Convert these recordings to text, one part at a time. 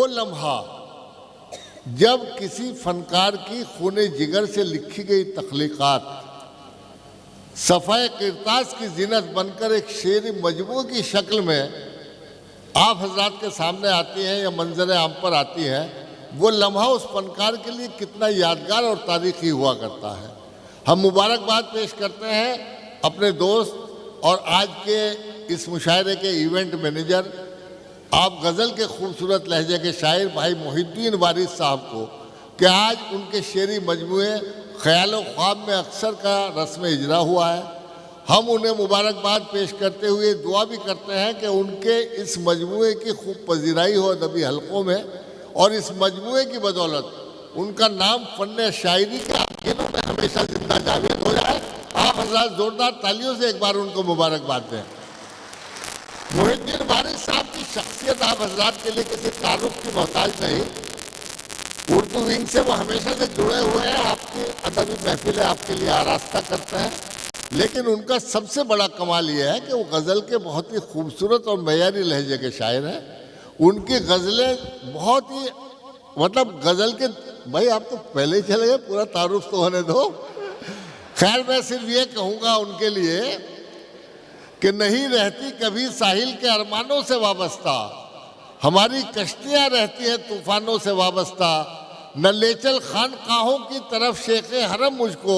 लम्हा जब किसी फनकार की खूने जिगर से लिखी गई तख्लीक़ात सफ़ाए किरतास की ज़ीनत बनकर एक शेरी मजमू की शक्ल में आप हजरात के सामने आती हैं या मंजर आम पर आती है, वो लम्हा उस फनकार के लिए कितना यादगार और तारीख़ी हुआ करता है। हम मुबारकबाद पेश करते हैं अपने दोस्त और आज के इस मुशायरे के इवेंट मैनेजर, आप गज़ल के खूबसूरत लहजे के शायर भाई मोहिद्दीन वारिस साहब को कि आज उनके शेरी मजमूए ख्याल व ख्वाब में अक्सर का रस्म इजरा हुआ है। हम उन्हें मुबारकबाद पेश करते हुए दुआ भी करते हैं कि उनके इस मजमूए की खूब पजीराई हो अदबी हलकों में और इस मजमूए की बदौलत उनका नाम फ़न शायरी के आखिरों में हमेशा जिंदा जावेद हो जाए। आप हज़रात ज़ोरदार तालियों से एक बार उनको मुबारकबाद दें। मोहिद्दीन वारिस साहब की शख्सियत आप हजरात के लिए किसी तारुफ की मोहताज नहीं। उर्दू विंग से वो हमेशा से जुड़े हुए हैं, आपकी अदबी महफिलें आपके लिए आरास्ता करते हैं, लेकिन उनका सबसे बड़ा कमाल ये है कि वो गज़ल के बहुत ही खूबसूरत और मयारी लहजे के शायर हैं। उनकी गज़लें बहुत ही मतलब गज़ल के, भाई आप तो पहले ही चले गए, पूरा तारुफ तो होने दो। खैर मैं सिर्फ ये कहूँगा उनके लिए कि नहीं रहती कभी साहिल के अरमानों से वाबस्ता, हमारी कश्तियाँ रहती हैं तूफ़ानों से वाबस्ता, न ले चल खानकाहों की तरफ शेखे हरम मुझको,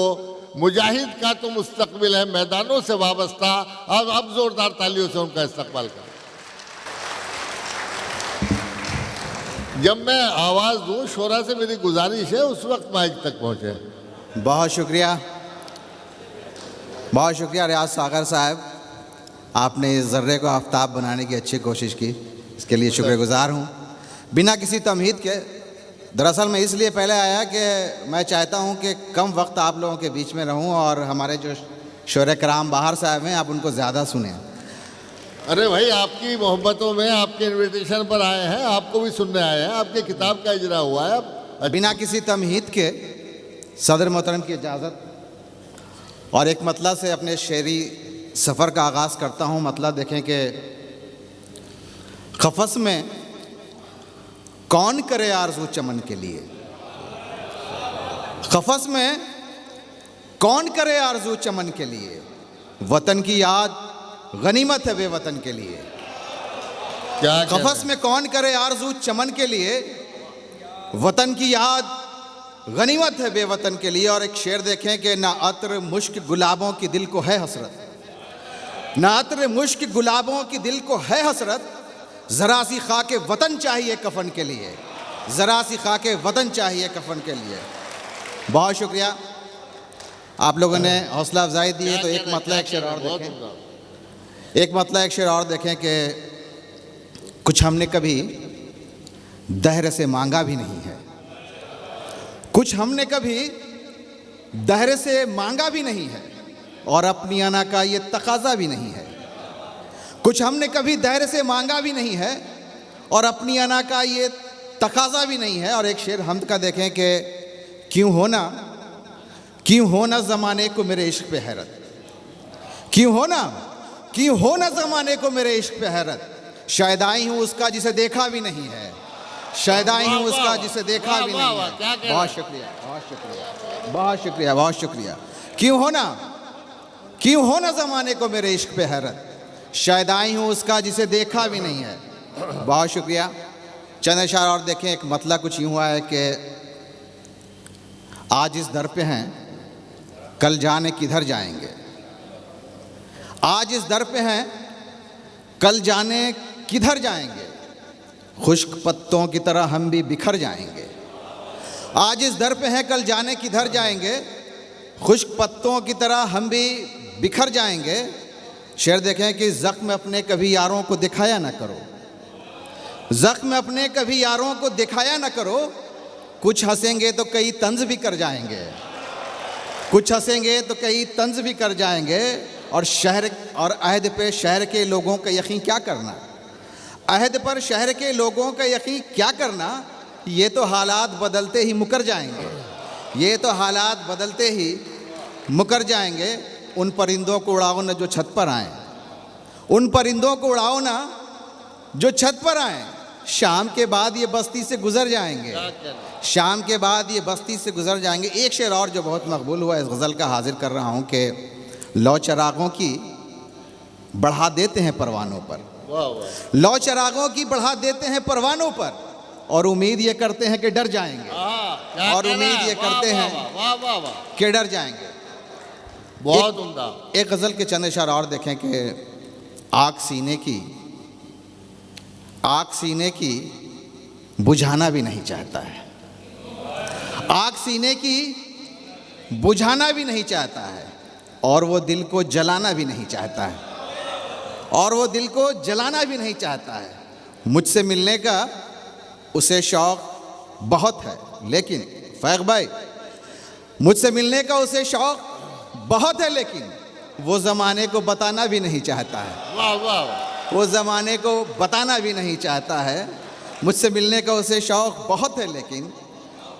मुजाहिद का तो मुस्तकबिल है मैदानों से वाबस्ता। अब जोरदार तालियों से उनका इस्तकबाल करें। जब मैं आवाज़ दूँ शोरा से मेरी गुजारिश है उस वक्त माइक तक पहुँचे। बहुत शुक्रिया रियाज सागर साहब, आपने इस ज़र्रे को आफ्ताब बनाने की अच्छी कोशिश की, इसके लिए शुक्रगुजार हूँ। बिना किसी तमहीद के दरअसल मैं इसलिए पहले आया कि मैं चाहता हूँ कि कम वक्त आप लोगों के बीच में रहूँ और हमारे जो शोरे कराम बाहर साहब हैं आप उनको ज़्यादा सुनें। अरे भाई आपकी मोहब्बतों में आपके इनविटेशन पर आए हैं, आपको भी सुनने आए हैं, आपके किताब का इजरा हुआ है। अब बिना किसी तमहीद के सदर मोहतरम की इजाज़त और एक मतला से अपने शेरी सफ़र का आगाज़ करता हूँ। मतलब देखें कि क़फ़स में कौन करे आरज़ू चमन के लिए, क़फ़स में कौन करे आरज़ू चमन के लिए, वतन की याद गनीमत है बेवतन के लिए। क्या क़फ़स में कौन करे आरज़ू चमन के लिए, वतन की याद गनीमत है बेवतन के लिए। और एक शेर देखें कि ना अत्र मुश्क गुलाबों की दिल को है हसरत, ना अत्र मुश्क गुलाबों की दिल को है हसरत, ज़रा सी खाके वतन चाहिए कफन के लिए, ज़रा सी खाके वतन चाहिए कफन के लिए। बहुत शुक्रिया, आप लोगों ने हौसला अफजाई दी है। तो एक मतलब एक शेर और देखें, एक मतलब एक शेर और देखें कि कुछ हमने कभी दहर से मांगा भी नहीं है, कुछ हमने कभी दहर से मांगा भी नहीं है और अपनी अना का ये तकाजा भी नहीं है। कुछ हमने कभी दहर से मांगा भी नहीं है और अपनी अना का ये तकाजा भी नहीं है। और एक शेर हमद का देखें कि क्यों होना ज़माने को मेरे इश्क पे हैरत, क्यों होना ज़माने को मेरे इश्क पे हैरत, शायद आई हूँ उसका जिसे देखा भी नहीं है, शायद आई हूँ उसका जिसे देखा भी नहीं है। बहुत शुक्रिया, बहुत शुक्रिया, बहुत शुक्रिया, बहुत शुक्रिया। क्यों होना ज़माने को मेरे इश्क पे हैरत, शायद आई हूँ उसका जिसे देखा भी नहीं है। बहुत शुक्रिया। चंद अशार और देखें। एक मतला कुछ यूँ हुआ है कि आज इस दर पे हैं कल जाने किधर जाएंगे, आज इस दर पे हैं कल जाने किधर जाएंगे, खुश्क पत्तों की तरह हम भी बिखर जाएंगे। आज इस दर पे हैं कल जाने किधर जाएंगे, खुश्क पत्तों की तरह हम भी बिखर जाएंगे। शेर देखें कि ज़ख्म अपने कभी यारों को दिखाया ना करो, ज़ख्म अपने कभी यारों को दिखाया ना करो, कुछ हंसेंगे तो कई तंज भी कर जाएंगे, कुछ हंसेंगे तो कई तंज भी कर जाएंगे। और शहर और अहद पे शहर के लोगों का यकीन क्या करना, अहद पर शहर के लोगों का यकीन क्या करना, ये तो हालात बदलते ही मुकर जाएंगे, ये तो हालात बदलते ही मुकर जाएंगे। उन परिंदों को उड़ाओ ना जो छत पर आएँ, उन परिंदों को उड़ाओ ना जो छत पर आएँ, शाम के बाद ये बस्ती से गुजर जाएंगे। क्या कहना? शाम के बाद ये बस्ती से गुजर जाएंगे। एक शेर और जो बहुत मकबूल हुआ इस गज़ल का हाजिर कर रहा हूँ कि लौ चरागों की बढ़ा देते हैं परवानों पर, वाह वाह, लौ चरागों की बढ़ा देते हैं परवानों पर, और उम्मीद ये करते हैं कि डर जाएंगे, क्या और कहना उम्मीद है? ये वाह, करते वाह, हैं वाह वाह वाह, कि डर जाएंगे। बहुत उम्दा। एक गज़ल के चंद इशारे और देखें कि आग सीने की बुझाना भी नहीं चाहता है, आग सीने की बुझाना भी नहीं चाहता है, और वो दिल को जलाना भी नहीं चाहता है, और वो दिल को जलाना भी नहीं चाहता है। मुझसे मिलने का उसे शौक़ बहुत है, लेकिन फैग भाई, मुझसे मिलने का उसे शौक़ बहुत है, लेकिन वो ज़माने को बताना भी नहीं चाहता है, वाह वाह वाह, वो ज़माने को बताना भी नहीं चाहता है। मुझसे मिलने का उसे शौक़ बहुत है, लेकिन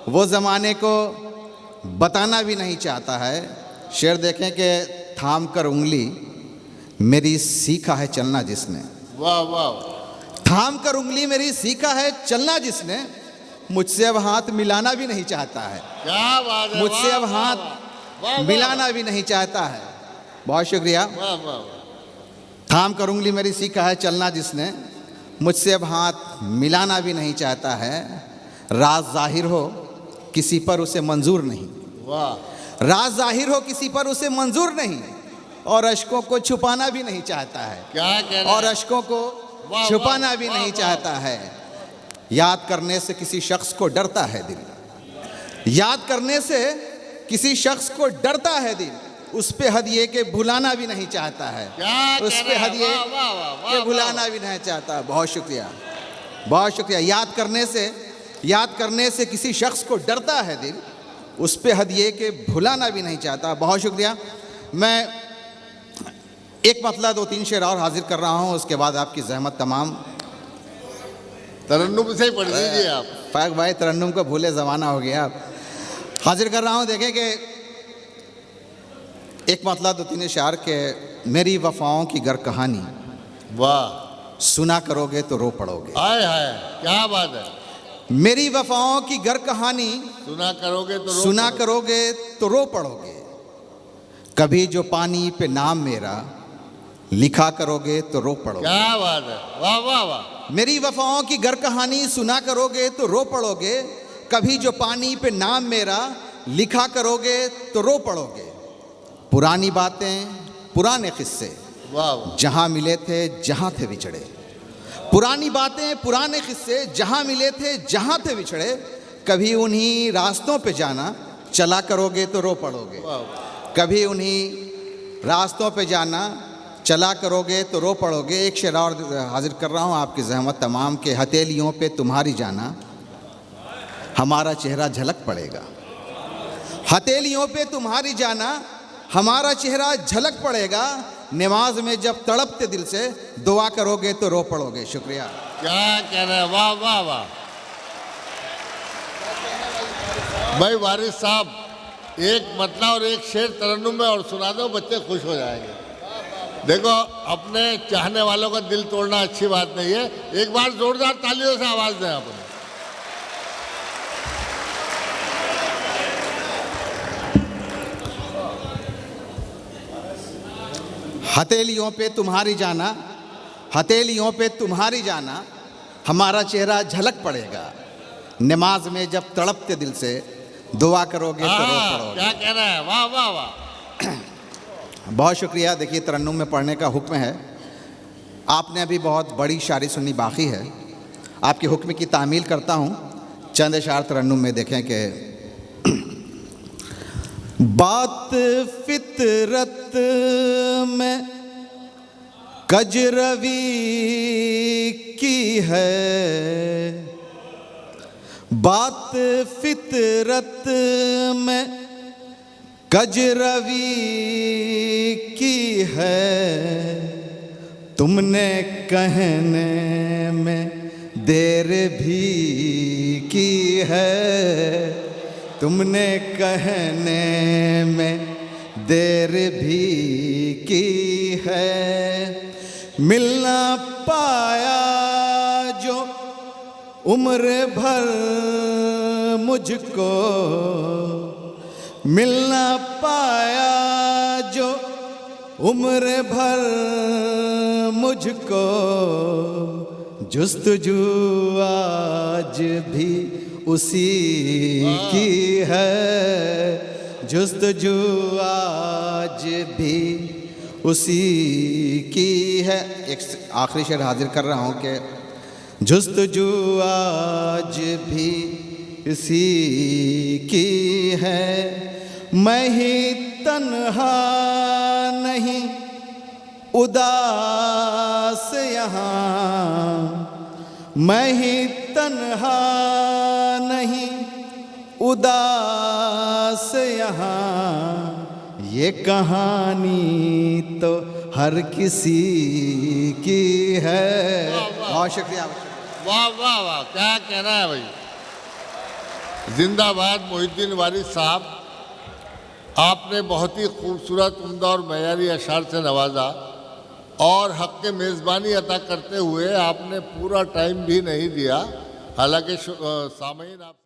वो ज़माने को बताना भी नहीं चाहता है। शेर देखें कि थाम कर उंगली मेरी सीखा है चलना जिसने, वाह वाह, थाम कर उंगली मेरी सीखा है चलना जिसने, मुझसे अब हाथ मिलाना भी नहीं चाहता है, क्या बात है, मुझसे वाह, अब वाह, हाथ वाह, वाह, मिलाना भी नहीं चाहता है। बहुत शुक्रिया। वाह वाह, थाम कर उंगली मेरी सीखा है चलना जिसने, मुझसे अब हाथ मिलाना भी नहीं चाहता है। राज जाहिर हो किसी पर उसे मंजूर नहीं, वाह, राज जाहिर हो किसी पर उसे मंजूर नहीं, और अश्कों को छुपाना भी नहीं चाहता है, क्या कहना और है? अश्कों को वाह, छुपाना वाह, भी वाह, नहीं वाह। चाहता है। याद करने से किसी शख्स को डरता है दिल, याद करने से किसी शख्स को डरता है दिल, उस पे हदिये के भुलाना भी नहीं चाहता है, क्या उस पे कहना है? हदिये वाह, वाह, वाह, वाह, के वाह, भुलाना भी नहीं चाहता। बहुत शुक्रिया, बहुत शुक्रिया। याद करने से किसी शख्स को डरता है दिल, उस पे हदिये के भुलाना भी नहीं चाहता। बहुत शुक्रिया। मैं एक मतला 2-3 शेर और हाजिर कर रहा हूँ, उसके बाद आपकी जहमत तमाम। तरन्नुम से ही पढ़ दीजिए आप। फायक भाई तरन्नुम को भूले ज़माना हो गया। आप हाजिर कर रहा हूँ, देखें कि एक मतला 2-3 अशार के मेरी वफ़ाओं की गर कहानी वाह, सुना करोगे तो रो पड़ोगे, हाय हाय, क्या बात है, मेरी वफ़ाओं की गर कहानी सुना करोगे तो रो सुना पड़ोगे। करोगे तो रो पड़ोगे, कभी जो पानी पे नाम मेरा लिखा करोगे तो रो पड़ोगे। क्या बात है, वाह वाह वाह, मेरी वफ़ाओं की गर कहानी सुना करोगे तो रो पड़ोगे, कभी जो पानी पे नाम मेरा लिखा करोगे तो रो पड़ोगे। पुरानी बातें पुराने किस्से वाह वाह, जहाँ मिले थे जहाँ थे बिछड़े, पुरानी बातें पुराने किस्से जहाँ मिले थे जहाँ थे बिछड़े, कभी उन्हीं रास्तों पे जाना चला करोगे तो रो पड़ोगे, वाह वाह, कभी उन्हीं रास्तों पे जाना चला करोगे तो रो पड़ोगे। एक शेर और हाजिर कर रहा हूँ आपकी जहमत तमाम के हथेलियों पे तुम्हारी जाना हमारा चेहरा झलक पड़ेगा, हथेलियों पे तुम्हारी जाना हमारा चेहरा झलक पड़ेगा, नमाज में जब तड़पते दिल से दुआ करोगे तो रो पड़ोगे। शुक्रिया। क्या कहना है, वाह वाह वाह। भाई वारिस साहब, एक मतला और एक शेर तरन्नुम में और सुना दो, बच्चे खुश हो जाएंगे। देखो, अपने चाहने वालों का दिल तोड़ना अच्छी बात नहीं है। एक बार जोरदार तालियों से आवाज दें अपने। हथेलियों पे तुम्हारी जाना, हथेलियों पे तुम्हारी जाना हमारा चेहरा झलक पड़ेगा, नमाज में जब तड़पते दिल से दुआ करोगे तो रो पड़ोगे। क्या कहना है, वाह वाह वाह। बहुत शुक्रिया। देखिए, तरन्नुम में पढ़ने का हुक्म है। आपने अभी बहुत बड़ी शायरी सुननी बाकी है, आपके हुक्म की तामील करता हूँ। चंद अशार तरन्नुम में देखें कि बात फितरत में कजरवी की है, बात फितरत में कजरवी की है, तुमने कहने में देर भी की है, तुमने कहने में देर भी की है। मिलना पाया जो उम्र भर मुझको मिल ना पाया जो, उम्र भर मुझको जुस्तजू आज भी उसी की है, जुस्तजू आज भी उसी की है। एक आखिरी शेर हाजिर कर रहा हूँ कि जुस्तजू आज भी इसी की है, मैं ही तन्हा नहीं उदास यहाँ, मैं ही तन्हा नहीं उदास यहाँ, ये कहानी तो हर किसी की है। बहुत शुक्रिया। वाह वाह वाह, क्या कहना है भाई। जिंदाबाद मोहिउद्दीन वारिस साहब, आपने बहुत ही खूबसूरत, उम्दा और मयारी अशार से नवाजा और हक के मेज़बानी अता करते हुए आपने पूरा टाइम भी नहीं दिया। हालांकि सामईन आप